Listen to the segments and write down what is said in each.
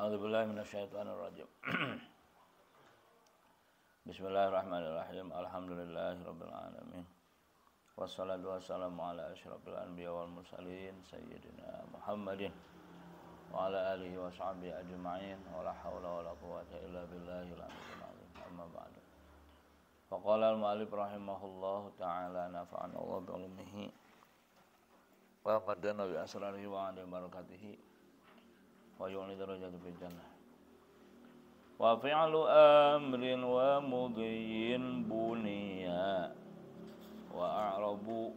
A'udzubillahi minasyaitonir rajim. Bismillahirrahmanirrahim. Alhamdulillahirabbil alamin. Wassalatu wassalamu ala asyrofil anbiya wal mursalin sayyidina Muhammadin wa ala alihi wa sahbihi ajma'in. Wala haula wala quwwata illa billahil aliyyil azim. Amma ba'du. Faqala al-mu'allif rahimahullahu ta'ala nafa'ana Allah bi ulumuhi wa qaddana bi asrarihi wa 'ala barakatihi wa yu'li darajati fil jannah. Wa fi'lu amrin wa mudhiyin buniya wa a'rabu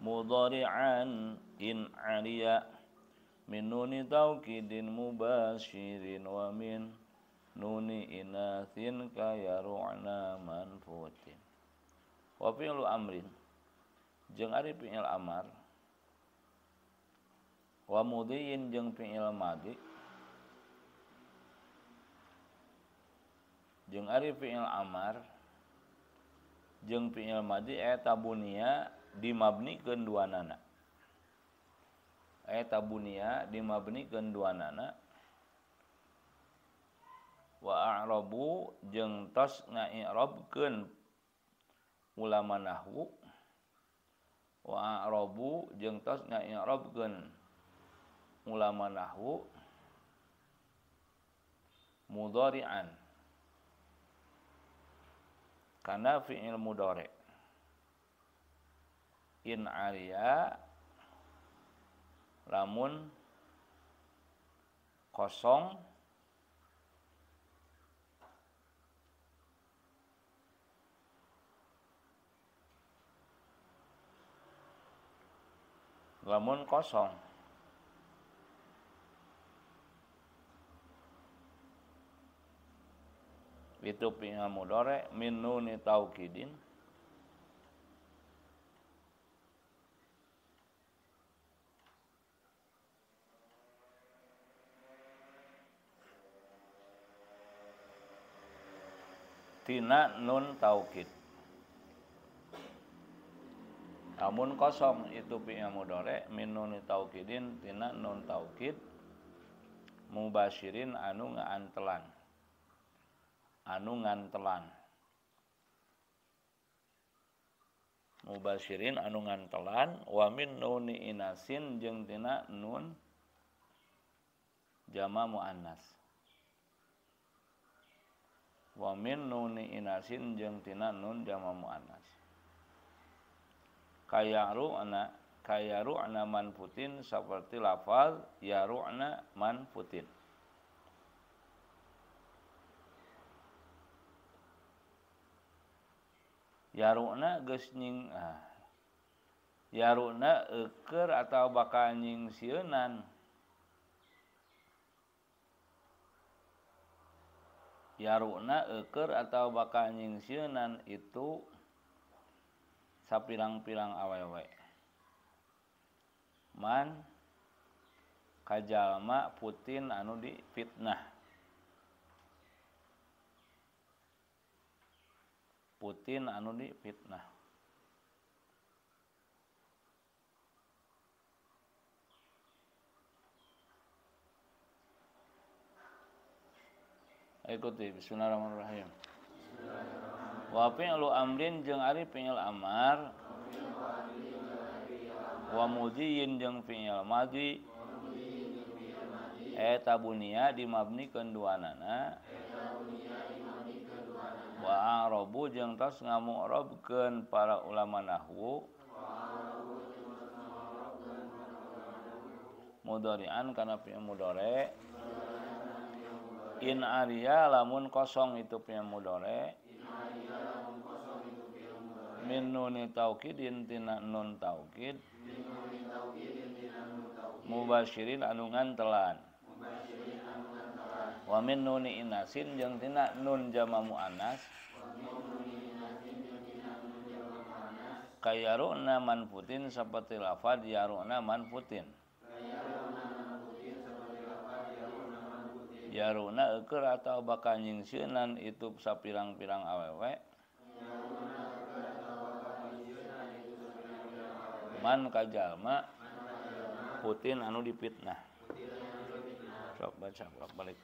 mudhari'an in 'aliya min nuni taukidin mubashirin wa min nuni inathin kaya ru'na manfutin. Wa fi'lu amrin jeung ari fi'il amar wa mudhiyin jeung fi'il madhi jeung ari fi'il amar jeung fi'il madhi eta bunia dimabnikeun duanana. Eta bunia dimabnikeun duanana. Wa a'rabu jeung tos nga'irabkeun ulama nahwu. Wa a'rabu jeung tos nga'irabkeun ulama nahwu mudhari'an kana fi'il mudhari' in 'aliya lamun kosong itu fi'il mudhari' min nuni taukidin tina nun taukid. Namun kosong itu fi'il mudhari' min nuni taukidin tina nun taukid mubashirin anu ngantelan. Mubashirin anu ngantelan wa min nuni inasin jeung tina nun jama muannas. Wa min nuni inasin jeung tina nun jama muannas. Kayaru'na manfutin seperti lafaz yaru'na manfutin. Yaru'na geus nying yaru'na eukeur atau bakal nyingsieunan. Yaru'na eukeur atau bakal nyingsieunan itu sapirang-pirang awewe. Man kajalma putin anu difitnah. Putin anu difitnah. Ikuti bismillahirrahmanirrahim. Wa fi'lu amrin jeung ari fi'il amar wa mudhiyin jeung fi'il madhi eta bunia dimabnikeun duanana wa a'rabu jeung tos ngamu'rabkeun para ulama nahwu mudhari'an kana fi'il mudhari' in ariya lamun kosong itu fi'il mudhari' min nuni taukidin tina nun taukid mubashirin anu ngantelan wa min nuni inasin jeung tina nun jama muannas kayaru'na manfutin seperti lafaz yaru'na manfutin. Yaru'na eukeur atau bakal nyingsieunan itu sapirang-pirang awewe man kajalma putin anu dipitnah. Sok baca balik.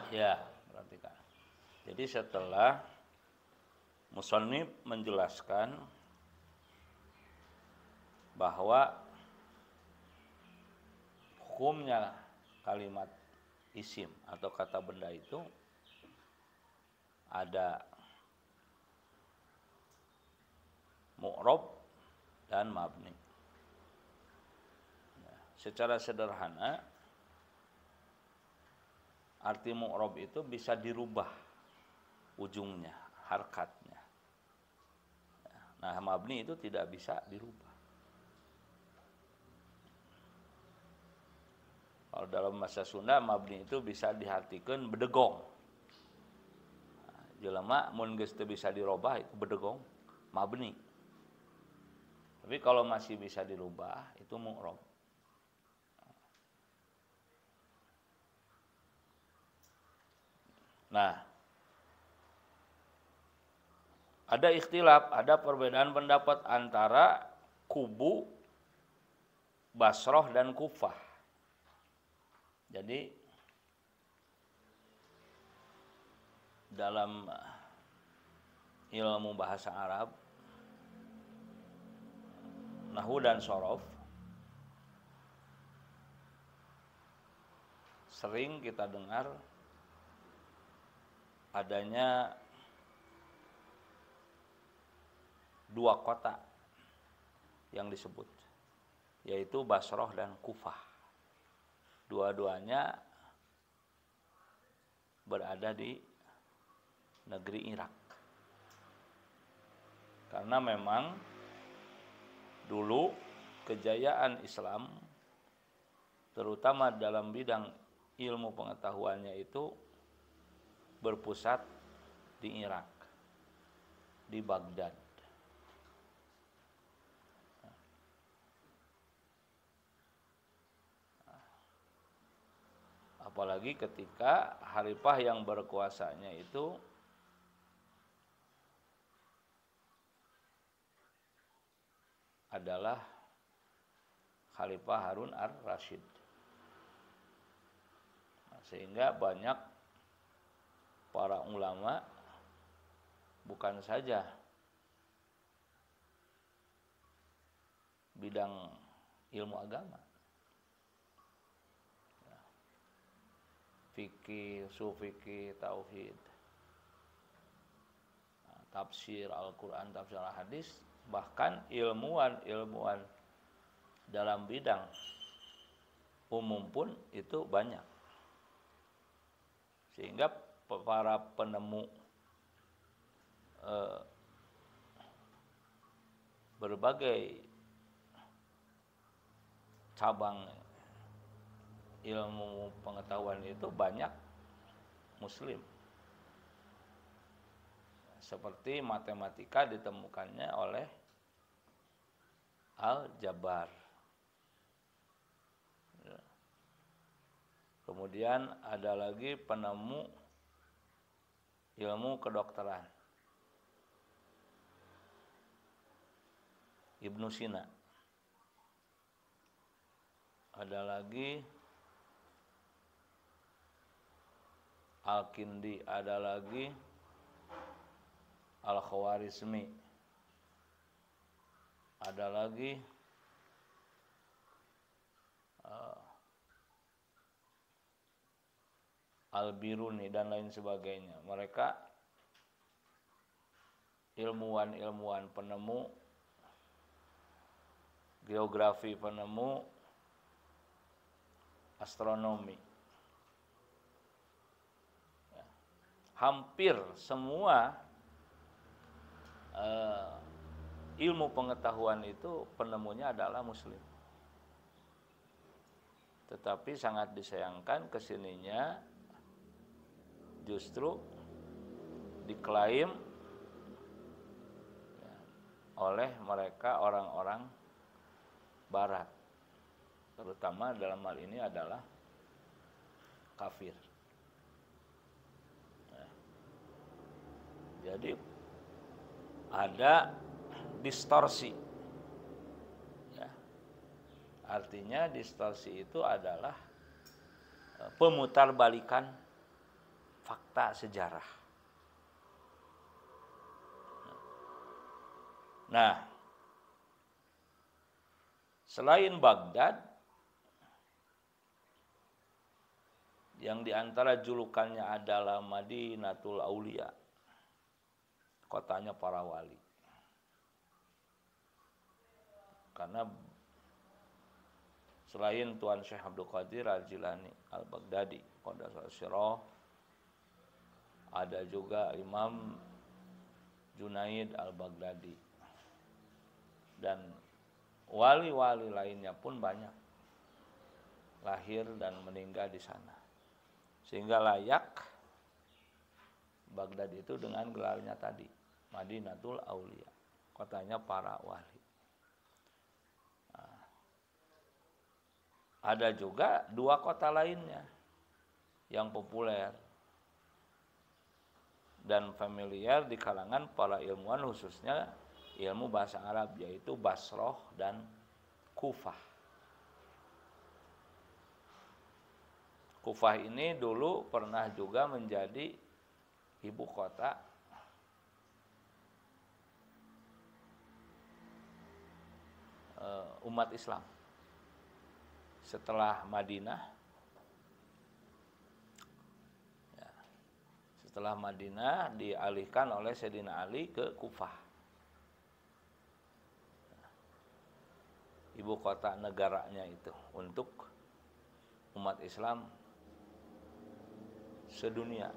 Ya, perhatikan. Jadi setelah musannif menjelaskan bahwa hukumnya kalimat isim atau kata benda itu ada mu'rab dan mabni. Nah, secara sederhana arti mu'rab itu bisa dirubah ujungnya, harkatnya. Nah, mabni itu tidak bisa dirubah. Kalau dalam bahasa Sunda mabni itu bisa diartikan bedegong. Nah, jelema mun geus teu bisa dirubah itu bedegong, mabni. Tapi kalau masih bisa dirubah itu mu'rab. Nah, ada ikhtilaf, ada perbedaan pendapat antara kubu Basrah dan Kufah. Jadi dalam ilmu bahasa Arab, nahwu dan shorof, sering kita dengar adanya dua kota yang disebut, yaitu Basrah dan Kufah. Dua-duanya berada di negeri Irak. Karena memang dulu kejayaan Islam, terutama dalam bidang ilmu pengetahuannya itu berpusat di Irak, di Baghdad. Apalagi ketika khalifah yang berkuasanya itu adalah Khalifah Harun ar-Rasyid. Nah, sehingga banyak para ulama bukan saja bidang ilmu agama, fikih, ushul fikih, tauhid, tafsir Al-Quran, tafsir al-hadis, bahkan ilmuwan dalam bidang umum pun itu banyak. Sehingga para penemu berbagai cabang ilmu pengetahuan itu banyak muslim. Seperti matematika ditemukannya oleh Al-Jabbar. Kemudian ada lagi penemu ilmu kedokteran, Ibnu Sina. Ada lagi Al-Kindi, ada lagi Al-Khawarizmi, ada lagi Al-Biruni dan lain sebagainya. Mereka ilmuwan penemu geografi, penemu astronomi. Hampir semua ilmu pengetahuan itu penemunya adalah muslim. Tetapi sangat disayangkan kesininya justru diklaim oleh mereka orang-orang barat, terutama dalam hal ini adalah kafir. Jadi ada distorsi. Artinya distorsi itu adalah pemutarbalikan fakta sejarah. Nah, selain Baghdad, yang diantara julukannya adalah Madinatul Aulia, kotanya para wali. Karena selain Tuan Syekh Abdul Qadir Al-Jilani Al-Baghdadi, Qadasah Sirah, ada juga Imam Junaid Al-Baghdadi, dan wali-wali lainnya pun banyak lahir dan meninggal di sana. Sehingga layak Baghdad itu dengan gelarnya tadi, Madinatul Aulia, kotanya para wali. Ada juga dua kota lainnya yang populer dan familiar di kalangan para ilmuwan, khususnya ilmu bahasa Arab, yaitu Basrah dan Kufah. Kufah ini dulu pernah juga menjadi ibu kota umat Islam setelah Madinah. Setelah Madinah dialihkan oleh Sayyidina Ali ke Kufah, ibu kota negaranya itu untuk umat Islam sedunia.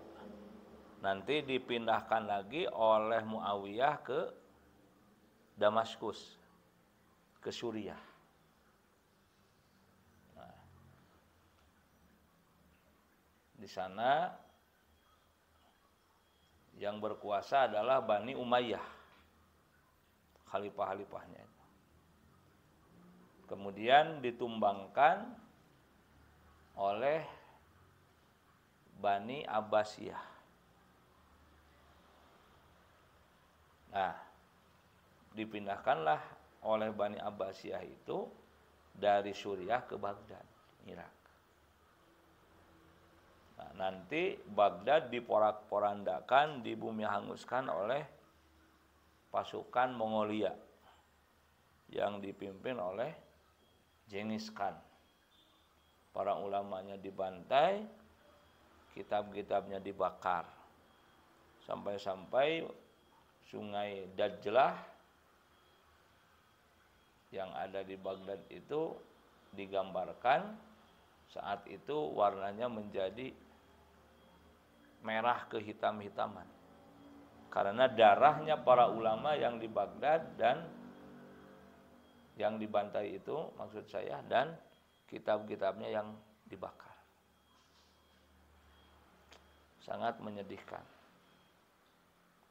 Nanti dipindahkan lagi oleh Muawiyah ke Damaskus, ke Suriah. Nah, di sana yang berkuasa adalah Bani Umayyah, khalifah-khalifahnya itu. Kemudian ditumbangkan oleh Bani Abbasiyah. Nah, dipindahkanlah oleh Bani Abbasiyah itu dari Suriah ke Baghdad, Irak. Nah, nanti Baghdad diporak-porandakan, di bumi hanguskan oleh pasukan Mongolia yang dipimpin oleh Genghis Khan. Para ulamanya dibantai, kitab-kitabnya dibakar. Sampai-sampai sungai Dajlah yang ada di Baghdad itu digambarkan saat itu warnanya menjadi merah kehitam-hitaman. Karena darahnya para ulama yang di Baghdad dan yang dibantai itu maksud saya, dan kitab-kitabnya yang dibakar. Sangat menyedihkan.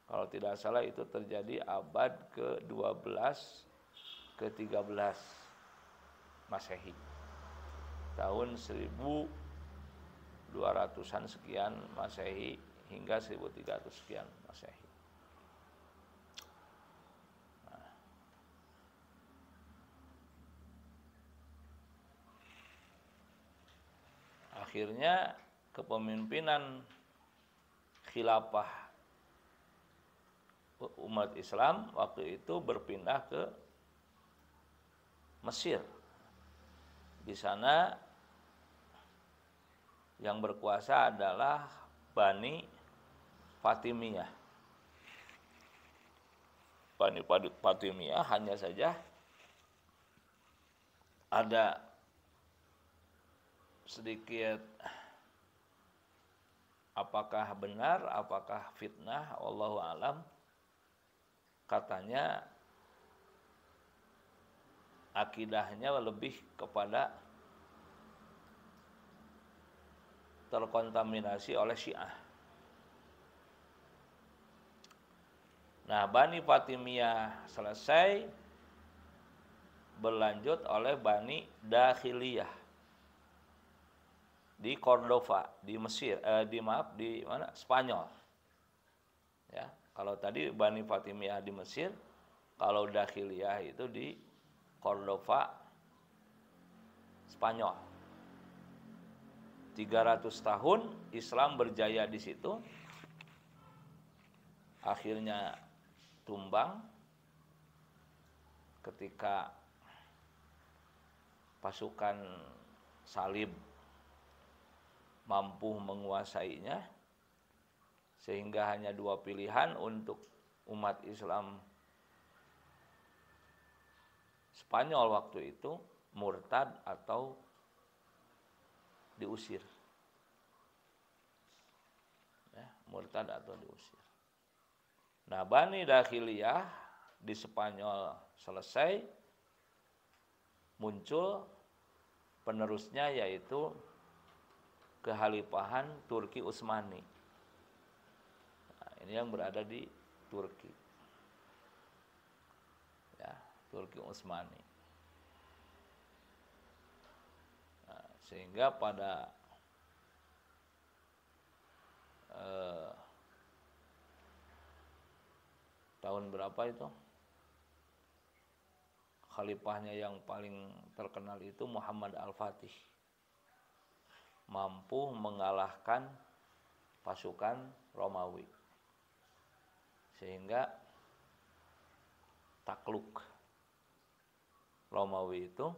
Kalau tidak salah itu terjadi abad ke-12 ke-13 Masehi. Tahun 1200-an sekian Masehi hingga 1300 sekian Masehi. Akhirnya kepemimpinan khilafah umat Islam waktu itu berpindah ke Mesir. Di sana yang berkuasa adalah Bani Fatimiyah. Bani Fatimiyah hanya saja ada sedikit apakah benar, apakah fitnah, wallahu alam. Katanya akidahnya lebih kepada terkontaminasi oleh Syiah. Nah, Bani Fatimiyah selesai, berlanjut oleh Bani Dakhiliyah di Cordova, di Mesir, di mana? Spanyol. Ya, kalau tadi Bani Fatimiyah di Mesir, kalau Dakhiliyah itu di Cordova, Spanyol. 300 tahun Islam berjaya di situ. Akhirnya tumbang ketika pasukan salib mampu menguasainya, sehingga hanya dua pilihan untuk umat Islam Spanyol waktu itu, murtad atau diusir. Ya, murtad atau diusir. Nah, Bani Dakhiliyah di Spanyol selesai, muncul penerusnya yaitu Kekhalifahan Turki Utsmani. Nah, ini yang berada di Turki. Ya, Turki Utsmani. Nah, sehingga pada tahun berapa itu? Khalifahnya yang paling terkenal itu Muhammad Al-Fatih. Mampu mengalahkan pasukan Romawi, sehingga takluk Romawi itu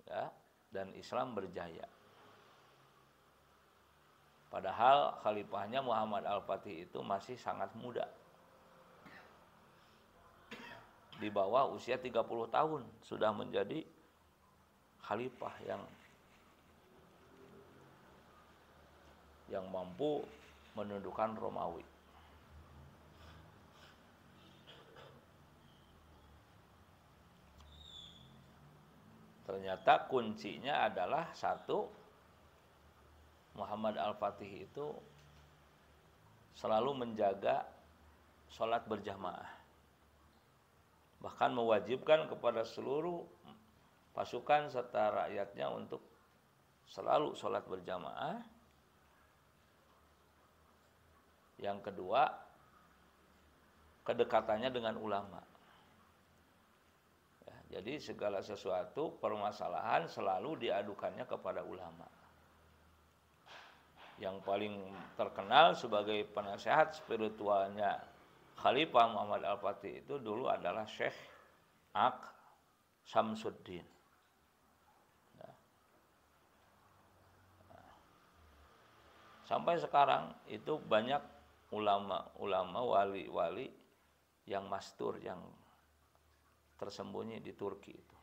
ya, dan Islam berjaya. Padahal khalifahnya Muhammad Al-Fatih itu masih sangat muda. Di bawah usia 30 tahun sudah menjadi khalifah yang mampu menundukkan Romawi. Ternyata kuncinya adalah satu, Muhammad Al-Fatih itu selalu menjaga sholat berjamaah. Bahkan mewajibkan kepada seluruh pasukan serta rakyatnya untuk selalu sholat berjamaah. Yang kedua, kedekatannya dengan ulama. Ya, Jadi segala sesuatu permasalahan selalu diadukannya kepada ulama. Yang paling terkenal sebagai penasehat spiritualnya Khalifah Muhammad Al-Fatih itu dulu adalah Syekh Ak Samsuddin. Sampai sekarang itu banyak ulama-ulama, wali-wali yang mastur, yang tersembunyi di Turki itu.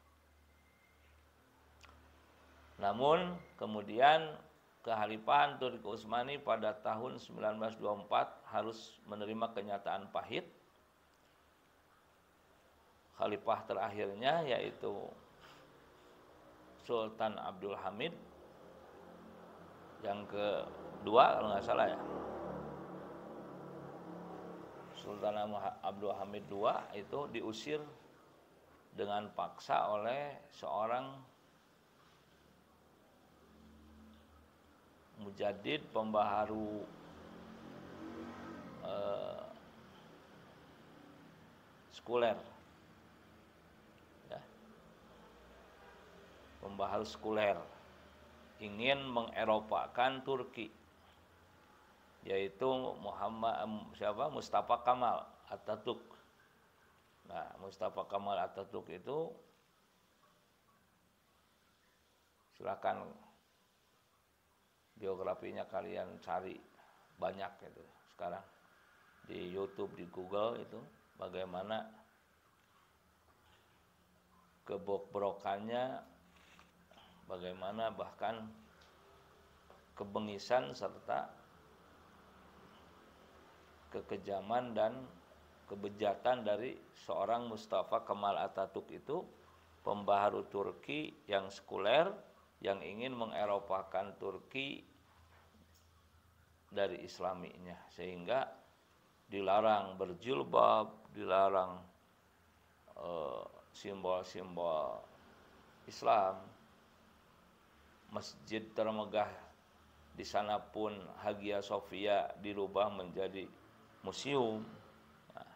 Namun kemudian Kekhalifahan Turki Utsmani pada tahun 1924 harus menerima kenyataan pahit. Khalifah terakhirnya yaitu Sultan Abdul Hamid yang kedua kalau nggak salah ya, Sultan Abdul Hamid II itu diusir dengan paksa oleh seorang mujaddid, pembaharu sekuler, ya. Pembaharu sekuler ingin mengeropakan Turki, yaitu Mustafa Kemal Atatürk. Nah, Mustafa Kemal Atatürk itu silakan biografinya kalian cari, banyak itu sekarang di YouTube, di Google itu bagaimana kebobrokannya, bagaimana bahkan kebengisan serta kekejaman dan kebejatan dari seorang Mustafa Kemal Atatürk itu, pembaharu Turki yang sekuler yang ingin mengeropakan Turki dari Islaminya, sehingga dilarang berjilbab, dilarang simbol-simbol Islam. Masjid termegah di sana pun Hagia Sophia dirubah menjadi museum. Nah,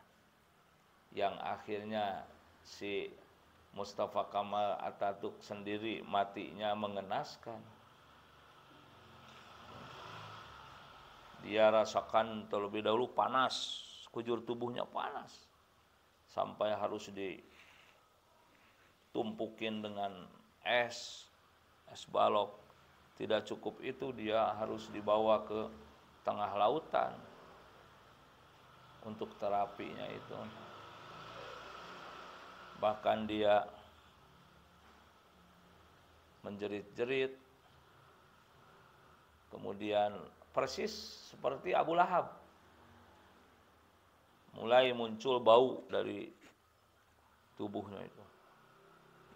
yang akhirnya si Mustafa Kemal Atatürk sendiri matinya mengenaskan. Dia rasakan terlebih dahulu panas, sekujur tubuhnya panas, sampai harus ditumpukin dengan es balok. Tidak cukup itu, dia harus dibawa ke tengah lautan untuk terapinya itu. Bahkan dia menjerit-jerit. Kemudian persis seperti Abu Lahab, mulai muncul bau dari tubuhnya itu.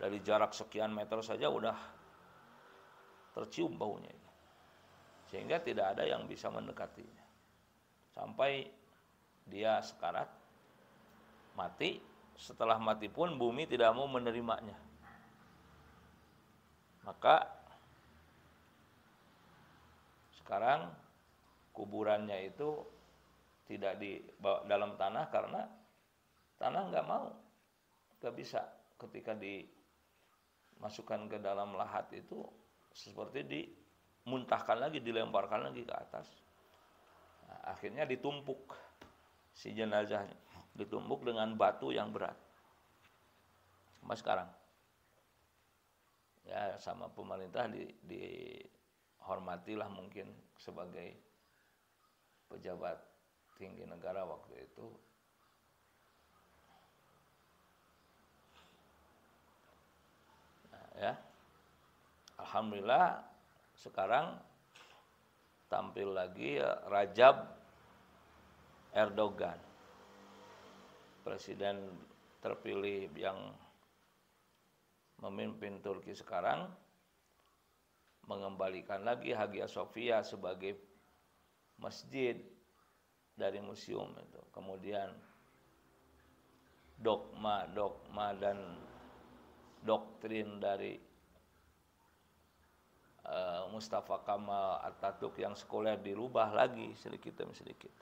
Dari jarak sekian meter saja udah tercium baunya itu. Sehingga tidak ada yang bisa mendekatinya. Sampai dia sekarat, mati. Setelah mati pun bumi tidak mau menerimanya. Maka sekarang kuburannya itu tidak di dalam tanah karena tanah nggak mau, nggak bisa. Ketika dimasukkan ke dalam lahat itu seperti dimuntahkan lagi, dilemparkan lagi ke atas. Nah, akhirnya ditumpuk si jenazahnya, ditumpuk dengan batu yang berat. Sampai sekarang ya sama pemerintah dihormatilah mungkin sebagai pejabat tinggi negara waktu itu. Nah, ya, alhamdulillah sekarang tampil lagi Rajab Erdogan, presiden terpilih yang memimpin Turki sekarang, mengembalikan lagi Hagia Sophia sebagai masjid dari museum itu. Kemudian dogma dan doktrin dari Mustafa Kemal Atatürk yang sekuler dirubah lagi sedikit demi sedikit.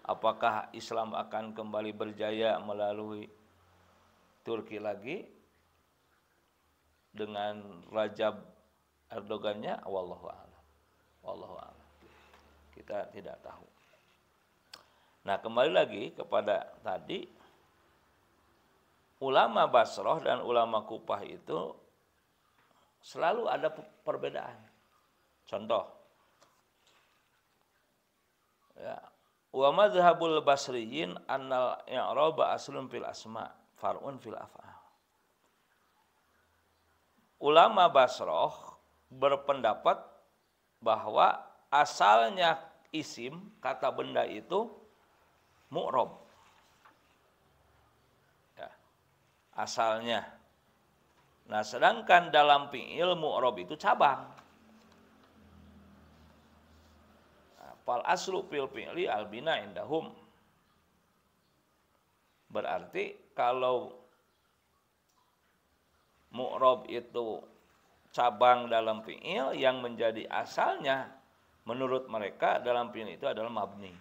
Apakah Islam akan kembali berjaya melalui Turki lagi? dengan Rajab Erdogannya, wallahu a'lam. Wallahu a'lam. Kita tidak tahu. Nah, kembali lagi kepada tadi, ulama Basrah dan ulama Kufah itu selalu ada perbedaan. Contoh, ya, wa madzhabul basriyin annal i'raba aslun fil asma far'un fil af'al. Ulama Basrah berpendapat bahwa asalnya isim, kata benda itu mu'rab. Ya, asalnya. Nah, sedangkan dalam fi'il mu'rab itu cabang. Nah, fal aslu fil fi'li albina indahum. Berarti kalau mu'rab itu cabang dalam fi'il, yang menjadi asalnya menurut mereka dalam fi'il itu adalah mabni.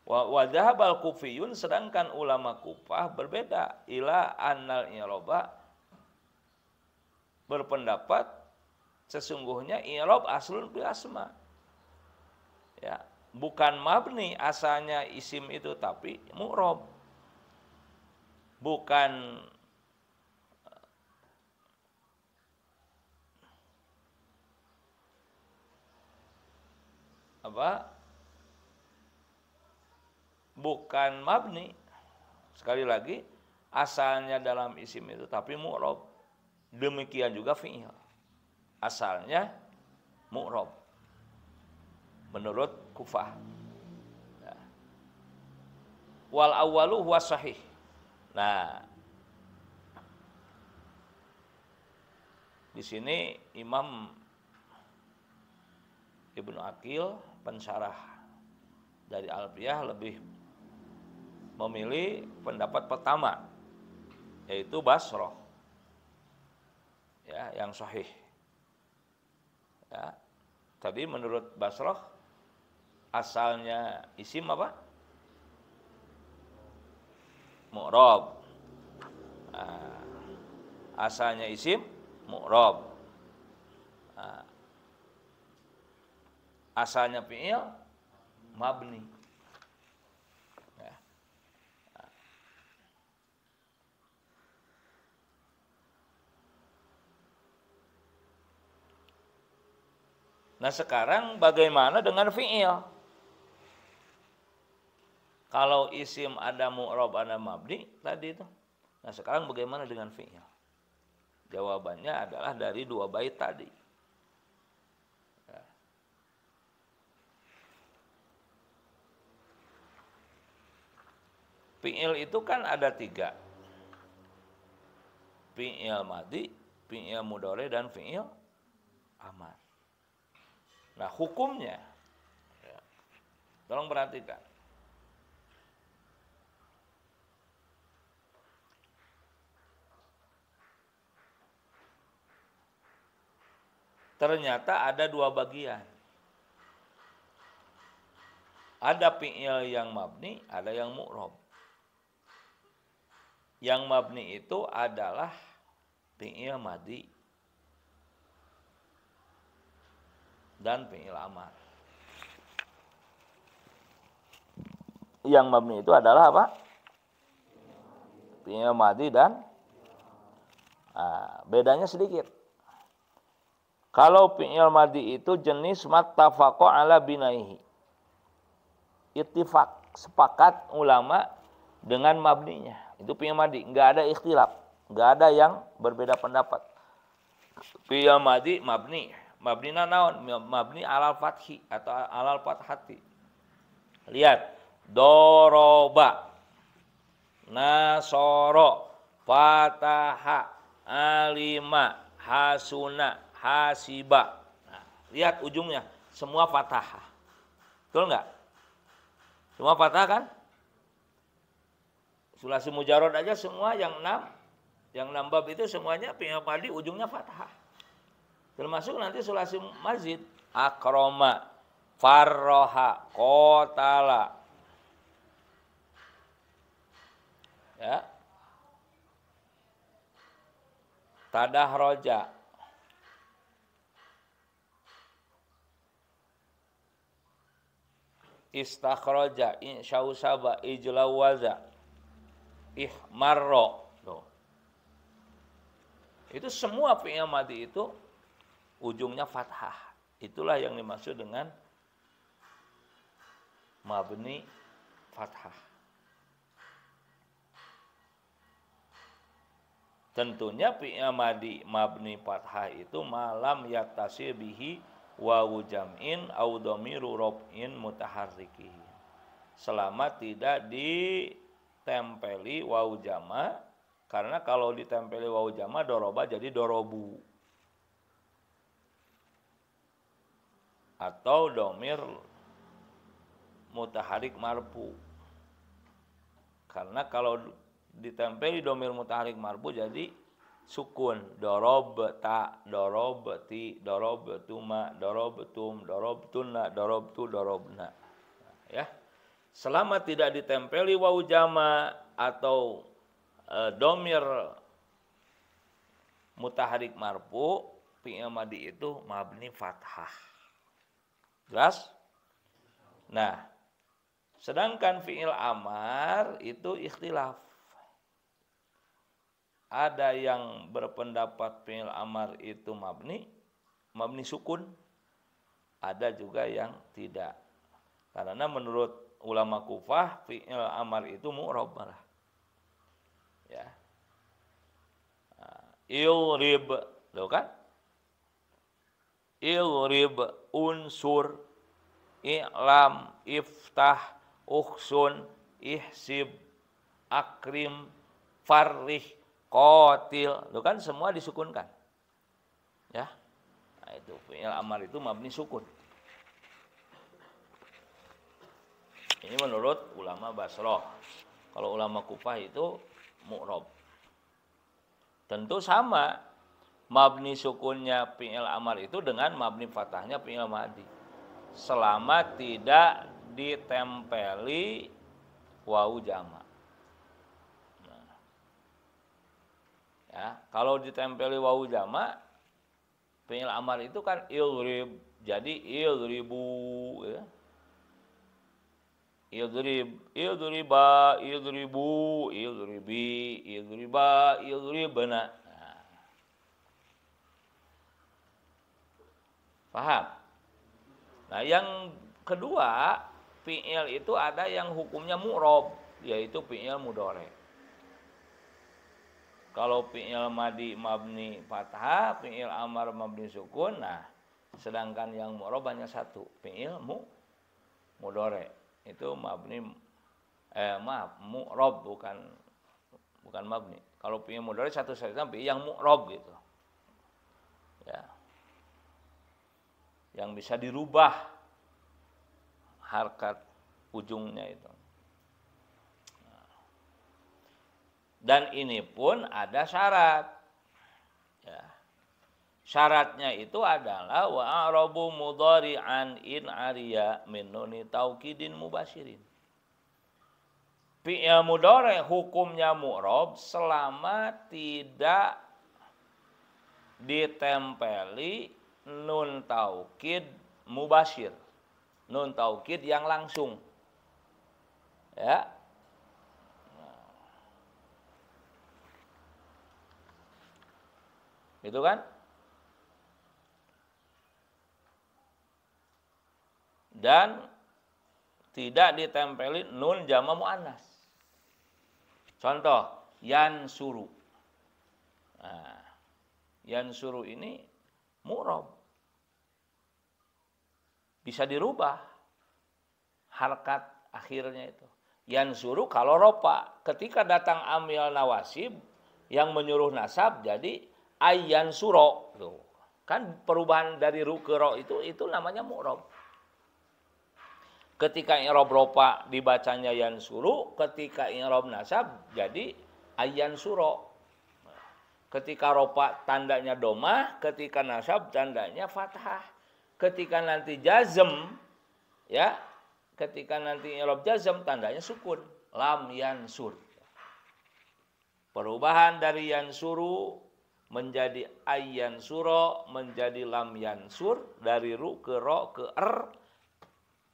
Wa dhahabal kufiyun, sedangkan ulama Kufah berbeda, ila annal i'raba, berpendapat sesungguhnya i'rab aslun bil asma. Ya, bukan mabni asalnya isim itu, tapi mu'rab. Bukan bukan mabni. Sekali lagi, asalnya dalam isim itu tapi mu'rab. Demikian juga fi'il. Asalnya mu'rab menurut Kufah. Ya. Wal awwalu huwa sahih. Nah, di sini Imam Ibnu Aqil, pensyarah dari Alfiyah, lebih memilih pendapat pertama, yaitu Basrah, ya, yang sahih. Ya, tadi menurut Basrah asalnya isim apa? Mu'rab. Nah, asalnya isim mu'rab. Nah, asalnya fi'il mabni. Ya. Nah, sekarang bagaimana dengan fi'il? Kalau isim ada mu'rab, ada mabni tadi itu. Nah, sekarang bagaimana dengan fi'il? Jawabannya adalah dari 2 bait tadi. Ya. Fi'il itu kan ada 3. Fi'il madhi, fi'il mudhari, dan fi'il amar. Nah, hukumnya, ya, tolong perhatikan. Ternyata ada 2 bagian. Ada fi'il yang mabni, ada yang mu'rab. Yang mabni itu adalah fi'il madhi dan fi'il amar. Yang mabni itu adalah apa? Fi'il madhi dan bedanya sedikit. Kalau fi'il madhi itu jenis mattafaqo ala binaihi. Ittifaq, sepakat ulama dengan mabninya. Itu fi'il madhi, enggak ada ikhtilaf, enggak ada yang berbeda pendapat. Fi'il madhi mabni, mabnina naon? Mabni alal fathi atau alal fathati. Lihat, doroba, nasoro, fataha, alima, hasuna, hasiba. Nah, lihat ujungnya, semua fathah. Betul enggak? Semua fathah kan? Sulasi mujarrad aja semua yang 6 bab itu semuanya fi'il madhi ujungnya fathah. Termasuk nanti sulasi mazid, akroma, farroha, qotala. Ya. Tadahroja, istakhroja, insyausaba, ijlawaza, ihmarro. Tuh. Itu semua fi'il madhi itu ujungnya fathah. Itulah yang dimaksud dengan mabni fathah. Tentunya fi'il madhi mabni fathah itu malam yatasir bihi wawu jam'in au dhamiru raf'in mutaharriki. Selama tidak ditempeli wawu jama, karena kalau ditempeli wawu jama doroba jadi dorobu. Atau dhamir mutaharik marfu. Karena kalau ditempeli dhamir mutaharik marfu jadi sukun. Dorobta, dorobti, dorobtuma, dorobtum, dorobtunna, dorobtu, dorobna. Ya. Selama tidak ditempeli wawu jama atau dhamir mutaharik marfu, fi'il madhi itu mabni fathah. Jelas? Nah, sedangkan fi'il amar itu ikhtilaf. Ada yang berpendapat fi'il amar itu mabni sukun. Ada juga yang tidak. Karena menurut ulama Kufah fi'il amar itu mu'rab malah. Ya. Ilrib, loh kan? Ilrib, unsur, i'lam, iftah, ukhsun, ihsib, akrim, farrih, qatil, itu kan semua disukunkan. Ya. Nah, itu fi'il amar itu mabni sukun. Ini menurut ulama Basrah. Kalau ulama Kufah itu mu'rab. Tentu sama mabni sukunnya fi'il amar itu dengan mabni fathahnya fi'il madhi. Selama tidak ditempeli wawu jama. Ya, kalau ditempeli wawu jama, fi'il amar itu kan ilrib, jadi ilribu, ya. Ilrib, ilriba, ilribu, ilribi, ilriba, ilribna. Nah. Paham? Nah, yang kedua, fi'il itu ada yang hukumnya mu'rob, yaitu fi'il mudhari'. Kalau fi'il madhi mabni fathah, fi'il amar mabni sukun, nah sedangkan yang mu'rob hanya satu, fi'il mudhari'. Itu mabni mu'rob bukan mabni. Kalau fi'il mudhari' satu saja fi'il yang mu'rob gitu. Ya. Yang bisa dirubah harkat ujungnya itu. Dan ini pun ada syarat. Ya. Syaratnya itu adalah wa'arabu mudhari'an in ariya min nuni taukidin mubasyirin. Fi'il mudhari' hukumnya mu'rab selama tidak ditempeli nun taukid mubasyir. Nun taukid yang langsung. Ya. Gitu kan? Dan tidak ditempeli nun jama muannas. Contoh, yansuru. Nah, yansuru ini mu'rab. Bisa dirubah harkat akhirnya itu. Yansuru kalau ropa, ketika datang amil nawasib yang menyuruh nasab jadi ayyan suro, tuh. Kan perubahan dari ru ke ro itu namanya mu'rab. Ketika i'rab ropa dibacanya yansuru, ketika i'rab nasab jadi ayyan suro. Ketika ropa tandanya domah, ketika nasab tandanya fathah. Ketika nanti jazm, ya, ketika nanti i'rab jazm tandanya sukun, lam yansur. Perubahan dari yansuru menjadi ayyan suro, menjadi lam yansur, dari ru ke ro ke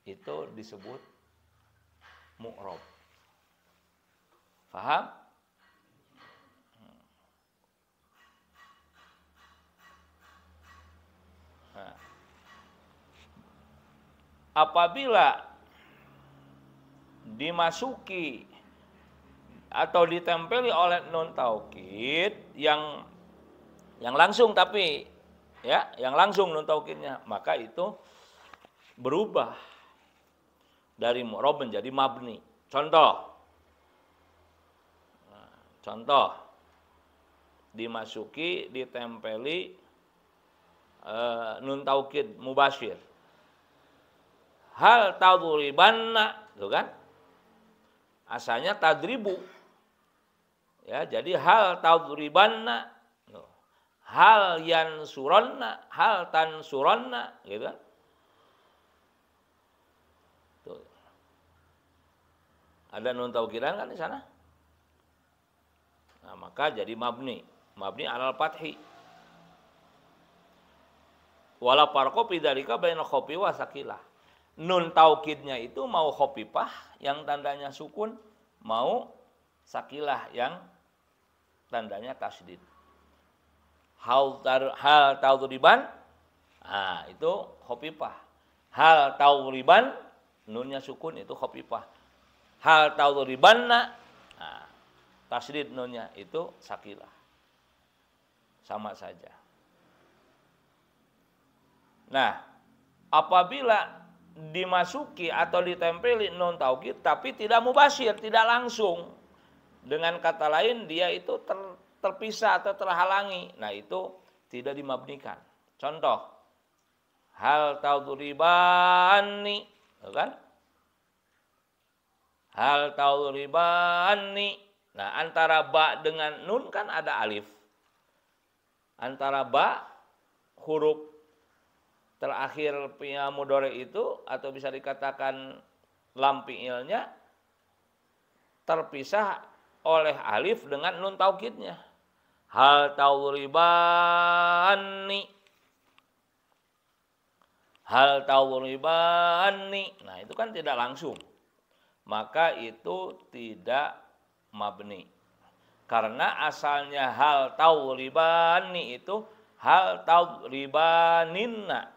itu disebut mu'rob. Paham? Nah, apabila dimasuki atau ditempeli oleh nun taukid yang langsung, tapi ya yang langsung nun taukidnya, maka itu berubah dari mu'rob menjadi mabni. Contoh dimasuki, ditempeli nun taukid mubasyir. Hal tadribanna, tuh kan? Asalnya tadribu. Ya, jadi hal tadribanna, hal yansuranna, hal tansuranna, gitu kan? Tuh. Ada nun taukidan kan di sana? Nah, maka jadi mabni alal fathi. Wala farqa fi dzalika baina khofi wa sakilah. Nun taukidnya itu mau khofifah yang tandanya sukun, mau sakilah yang tandanya tasdid. Hal taudriban, itu khofifah. Hal taudriban, nunnya sukun, itu khofifah. Hal taudribanna, tasdid nunnya itu sakilah. Sama saja. Nah, apabila dimasuki atau ditempeli nun taukid tapi tidak mubasyir, tidak langsung, dengan kata lain dia itu terpisah atau terhalangi, nah itu tidak dimabnikan. Contoh, hal tadribani, kan? Hal tadribani. Nah, antara ba dengan nun kan ada alif. Antara ba, huruf terakhir fi'il mudhari itu, atau bisa dikatakan lam fi'ilnya, terpisah oleh alif dengan nun taukidnya. Hal tadribani. Hal tadribani. Nah, itu kan tidak langsung. Maka itu tidak mabni. Karena asalnya hal tadribani itu hal tadribaninna.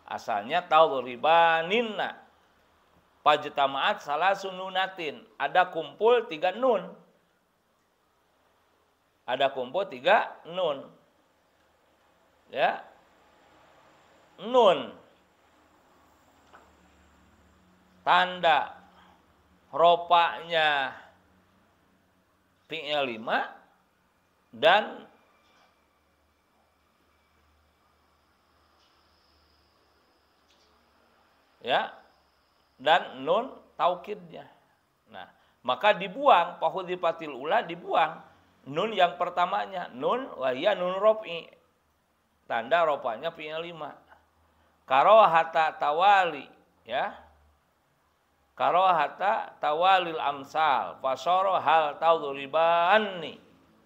Asalnya tadribaninna. Pajtamaat salasun nunatin. Ada kumpul 3 nun. Ada kumpul 3 nun. Ya. Nun. Tanda ropanya fi'il 5 dan nun taukidnya. Nah, maka dibuang, fahudzifatil ula, dibuang nun yang pertamanya, nun wahia nun rofi, tanda ropanya fi'il 5. Karohata tawali, ya. Karohata tawalil amsal, fasoro hal tadribani.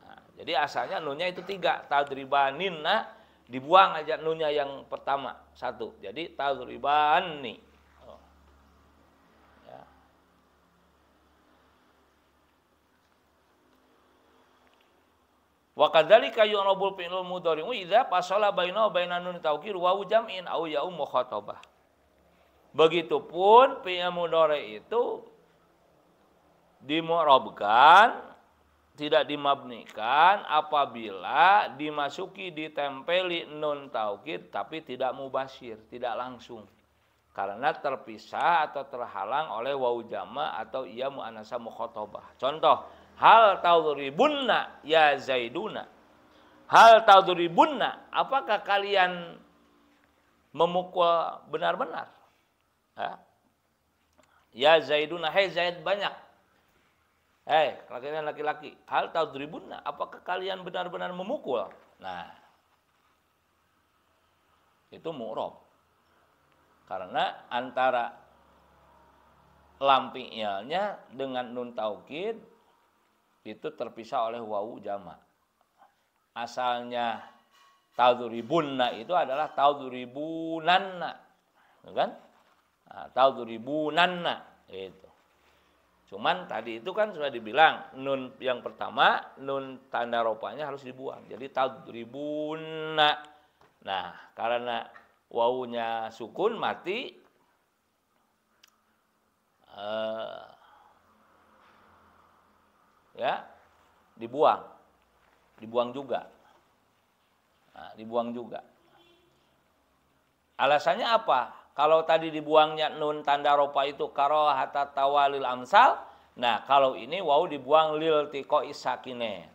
Nah, jadi asalnya nunnya itu 3, tadribaninna, dibuang aja nunnya yang pertama 1. Jadi tadribani. Wa kadzalika yu'rabul fi'lul mudhari'u idza fasala bainahu bainan nun taukid wa jam'in aw ya'um mukhatabah. Begitupun fi'il mudhari' itu dimu'rabkan, tidak dimabnikan apabila dimasuki, ditempeli nun taukid tapi tidak mubasyir, tidak langsung. Karena terpisah atau terhalang oleh wawu jama' atau iya muannasa mukhatabah. Contoh, hal tadribunna ya zaiduna. Hal tadribunna, apakah kalian memukul benar-benar? Ya zaiduna, hei Zaid banyak. Hei, laki-laki. Hal tadribunna, apakah kalian benar-benar memukul? Nah, itu mu'rob. Karena antara lam fi'ilnya dengan nun taukid itu terpisah oleh wawu jama'. asalnya tadribunna itu adalah tadribunanna, kan? Nah, tadribunanna itu. Cuman tadi itu kan sudah dibilang nun yang pertama nun tanda ropanya harus dibuang. Jadi tadribunna. Nah, karena wawunya sukun mati, ya dibuang juga. Nah, dibuang juga. Alasannya apa? Kalau tadi dibuangnya nun tanda ropa itu karahata tawalil amsal, nah kalau ini wawu dibuang lil tiqoi sakinen.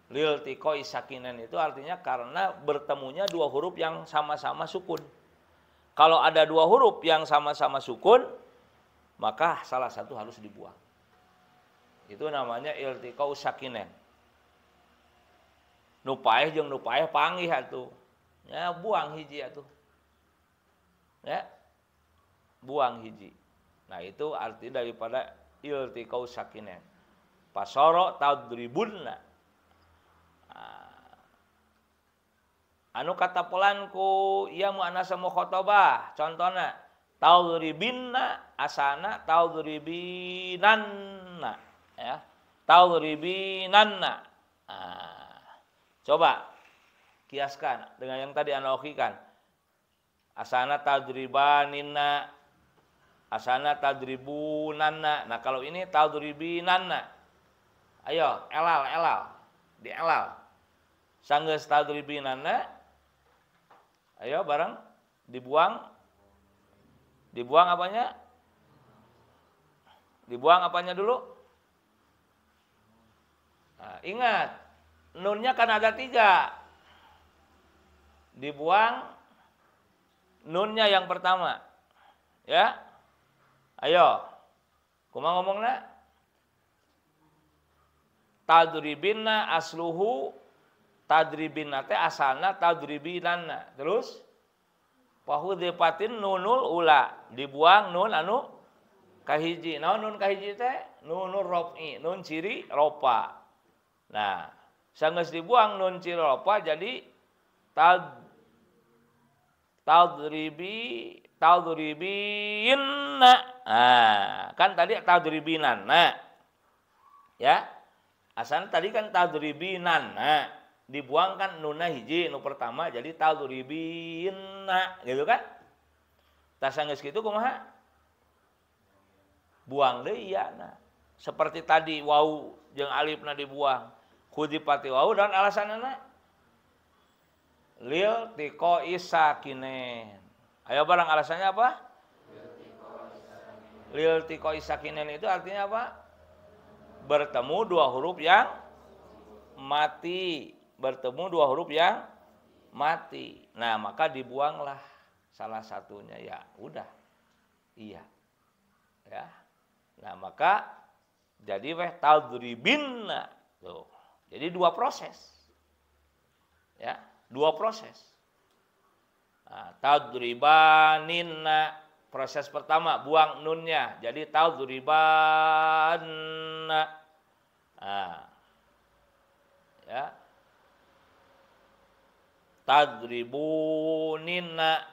Lil tiqoi sakinen itu artinya karena bertemunya dua huruf yang sama-sama sukun. Kalau ada dua huruf yang sama-sama sukun, maka salah satu harus dibuang. Itu namanya iltiqau sakinen. Nu paeh jeung nu paeh panggih atuh. Ya buang hiji atuh. Ya. Buang hiji. Nah, itu arti daripada iltiqau sakinen. Pasoro tadribunna. Anu katapolan ku ieu muannasa mukhatabah. Contohna tadribinna asana tadribinanna. Ya, tadribinanna. Coba kiaskan dengan yang tadi analogikan. Asana tadribaninna, asana tadribunanna. Nah, kalau ini tadribinanna. Ayo, elal. Dielal. Sanggeus tadribinanna. Ayo bareng dibuang. Dibuang apanya? Dibuang apanya dulu? Nah, ingat, nunnya kan ada 3. Dibuang nunnya yang pertama. Ya. Ayo. Kumaha ngomongna? Tadribinna asluhu tadribinna teh asalna tadribinanna. Terus fahudzifatin nunul ula. Dibuang nun anu kahiji. Naon nun kahiji teh? Nunur raf'i, nun ciri ropa. Nah, sanggeus dibuang nun ciri ropa jadi tadribinna. Nah, kan tadi tadribinanna. Ya. Asalnya tadi kan tadribinanna. Dibuang kan nunna hiji, nu pertama jadi tadribinna, gitu kan? Tas sanggeus kitu kumaha? Buang deui iana. Seperti tadi wau jeung alifna dibuang. Khudipati wau dan alasanana lil tiqoi sakinen. Ayo barang alasannya apa? Lil tiqoi sakinen itu artinya apa? Bertemu dua huruf yang mati. Bertemu dua huruf yang mati. Nah, maka dibuanglah salah satunya. Ya, udah. Iya. Ya. Nah, maka jadi tadribinna. Tuh. Jadi 2 proses. Ya, 2 proses. Nah, tadribaninna, proses pertama buang nunnya jadi tadribanna. Nah, ya. Tadribuninna.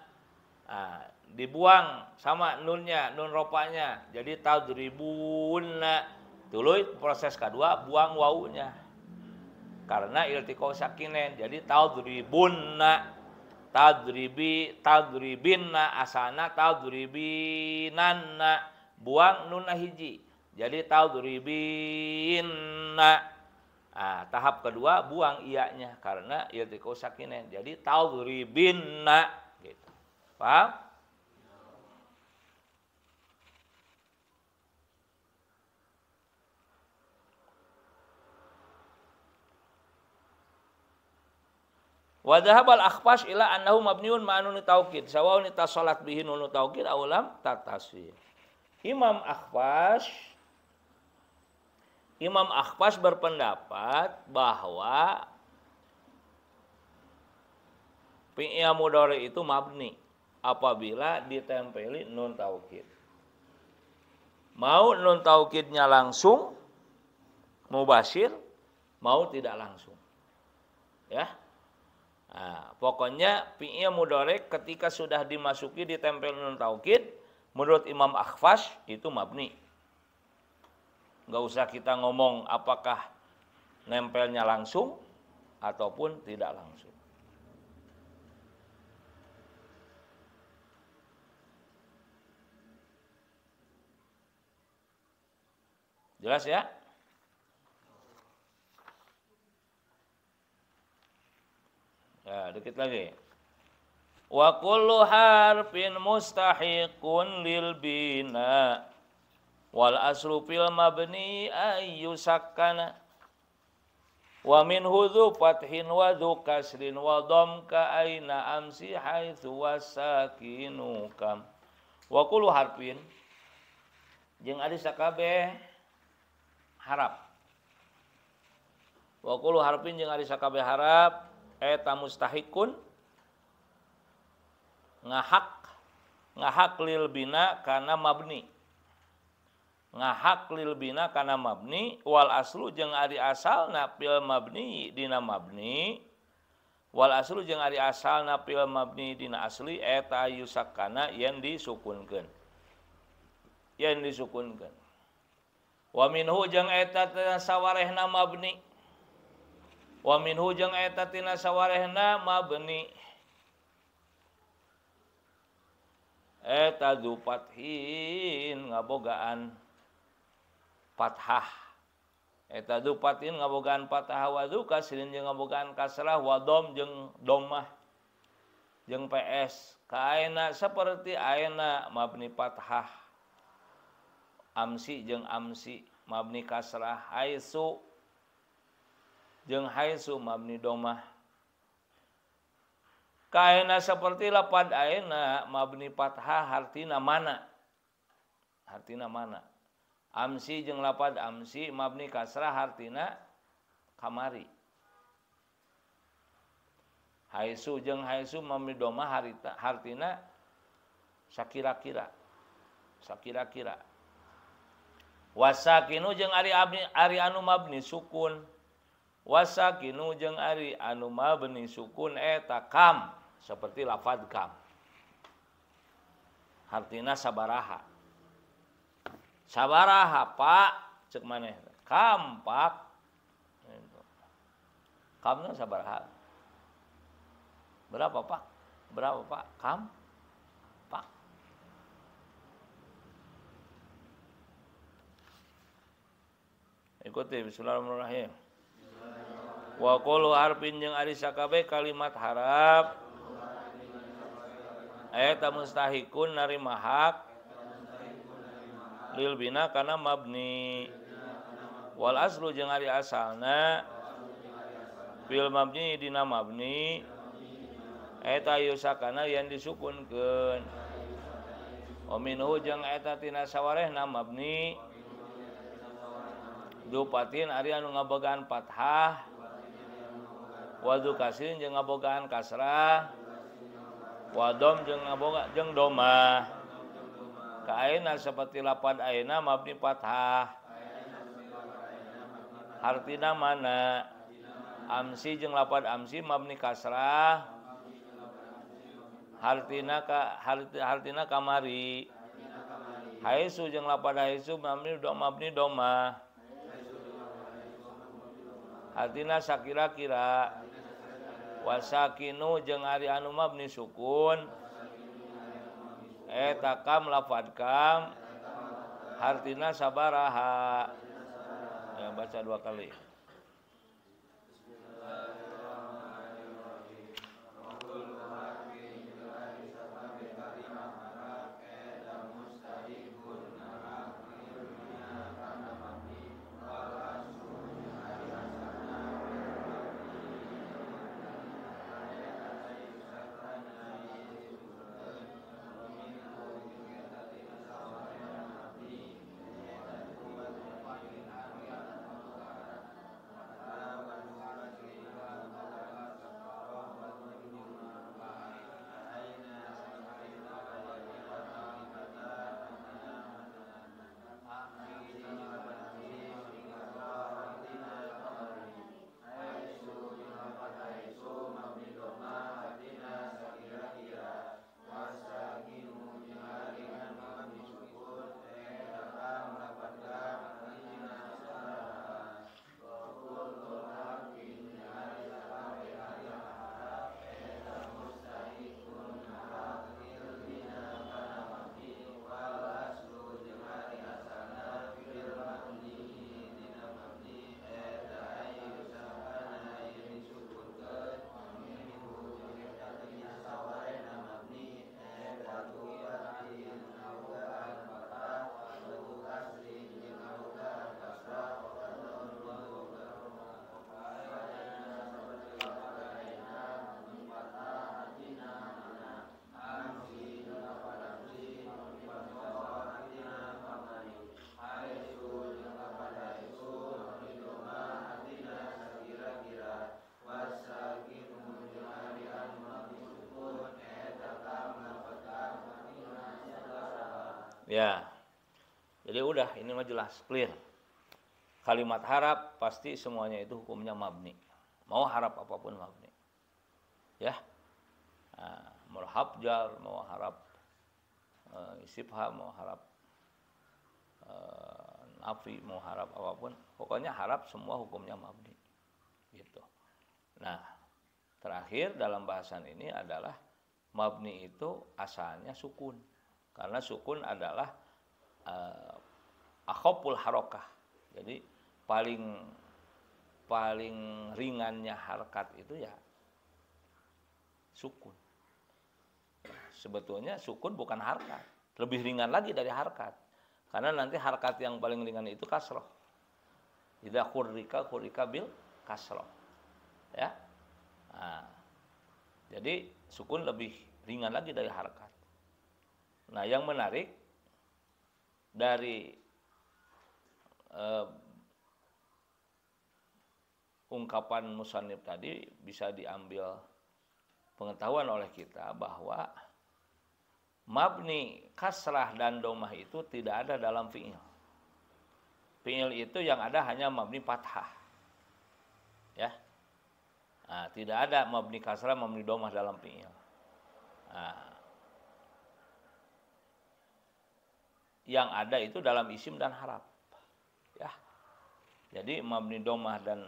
Nah, dibuang sama nunnya, nun ropanya jadi tadribunna. Tuluy proses kedua buang wawunya. Karena iltiqau sakinen jadi tadribunna. Tadribinna asana tadribinanna. Buang nunna hiji jadi tadribinna. Nah, tahap kedua buang iyanya karena iltiqau sakinen jadi tadribinna gitu. Paham? Wa dhahabal akhfash ila annahu mabniun ma nun taukid sawaun tasalat bihi nun taukid aw lam tatasir. Imam Akhfash berpendapat bahwa fi'il mudhari itu mabni apabila ditempeli nun taukid. Mau nun taukidnya langsung mubasyir, mau tidak langsung. ya. Nah, pokoknya fi'il mudhari ketika sudah dimasuki ditempel nun taukid menurut Imam Akhfash itu mabni. Nggak usah kita ngomong apakah nempelnya langsung ataupun tidak langsung. Jelas ya? Ya, dikit lagi. Wa kullu harfin mustahiqun lil bina wal aslu fil mabni ayyusakkana wa min hudhu fathin wa dhu kasrin wa dham ka aina amsi haitsu wasakinu kam wa kullu harfin jeung ari sakabeh harap wa kullu harfin jeung ari sakabeh harap eta mustahikun ngahak lil bina kana mabni ngahak lil bina kana mabni wal aslu jeung ari asalna fil mabni dina mabni wal aslu jeung ari asalna fil mabni dina asli eta yusakkana yen disukunkeun wa minhu jeung eta tina sawarehna mabni wa minhu jeung eta tina sawarehna mabni eta du fathin ngabogaan fathah eta du fathin ngabogaan fathah wa du kasrin jeung ngabogaan kasrah wa dom jeung dhammah jeung ps kaena saperti ayeuna mabni fathah amsi jeung amsi mabni kasrah haitsu jeung haitsu mabni dhammah kaena saperti lapad ayeuna mabni fathah hartina mana amsi jeung lapad amsi mabni kasrah hartina kamari haitsu jeung haitsu mabni dhammah hartina sakira-kira wasakinu jeung ari anu mabni sukun wasakinu jeung ari anu mabni sukun eta kam seperti lafad kam hartina sabaraha pak cek maneh kam pak kamna sabaraha berapa pak kam pak ikuti bismillahirrahmanirrahim wa qulu harfin jeung ari sakabeh kalimat harap eta mustahikun narima hak lil bina kana mabni wal aslu jeung ari asalna fil mabni dina mabni eta yusakana yang disukunkeun wa minhu jeung eta tina sawarehna mabni dupatin ari anu ngabogaan fathah wadu kasrin jeung ngabogaan kasrah wadom jeung ngaboga jeung doma ka ayeuna saperti lapad ayeuna mabni fathah hartina mana amsi jeung lapad amsi mabni kasrah hartina kamari haitsu jeung lapad haitsu mabni doma hartina sakira-kira wasakinu jeung ari anu mabni sukun eta kam lafad kam hartina sabaraha ya baca 2 kali Ya. Jadi udah ini mah jelas clear. Kalimat harap pasti semuanya itu hukumnya mabni. Mau harap apapun mabni. Ya. Nah, mau harap jar, mau harap istifham, mau harap nafi, mau harap apapun, pokoknya harap semua hukumnya mabni. Gitu. Nah, terakhir dalam bahasan ini adalah mabni itu asalnya sukun. Karena sukun adalah akhaful harokah. Jadi paling ringannya harkat itu ya sukun. Sebetulnya sukun bukan harkat, lebih ringan lagi dari harkat. Karena nanti harkat yang paling ringan itu kasroh. Idza khurrika bil kasroh. Ya. Nah, jadi sukun lebih ringan lagi dari harkat. Nah, yang menarik dari ungkapan musannif tadi bisa diambil pengetahuan oleh kita bahwa mabni kasrah dan domah itu tidak ada dalam fi'il. Fi'il itu yang ada hanya mabni fathah. Ya. Nah, tidak ada mabni kasrah, mabni domah dalam fi'il. Nah, yang ada itu dalam isim dan harap. Ya. Jadi mabni domah dan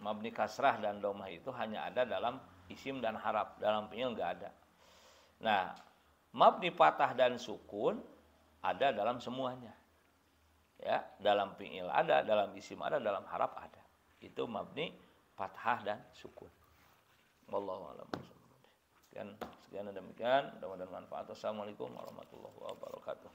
mabni kasrah dan domah itu hanya ada dalam isim dan harap, dalam fi'il enggak ada. Nah, mabni fathah dan sukun ada dalam semuanya. Ya, dalam fi'il ada, dalam isim ada, dalam harap ada. Itu mabni fathah dan sukun. Wallahu a'lam. Sekian demikian, mudah-mudahan manfaat. Assalamualaikum warahmatullahi wabarakatuh.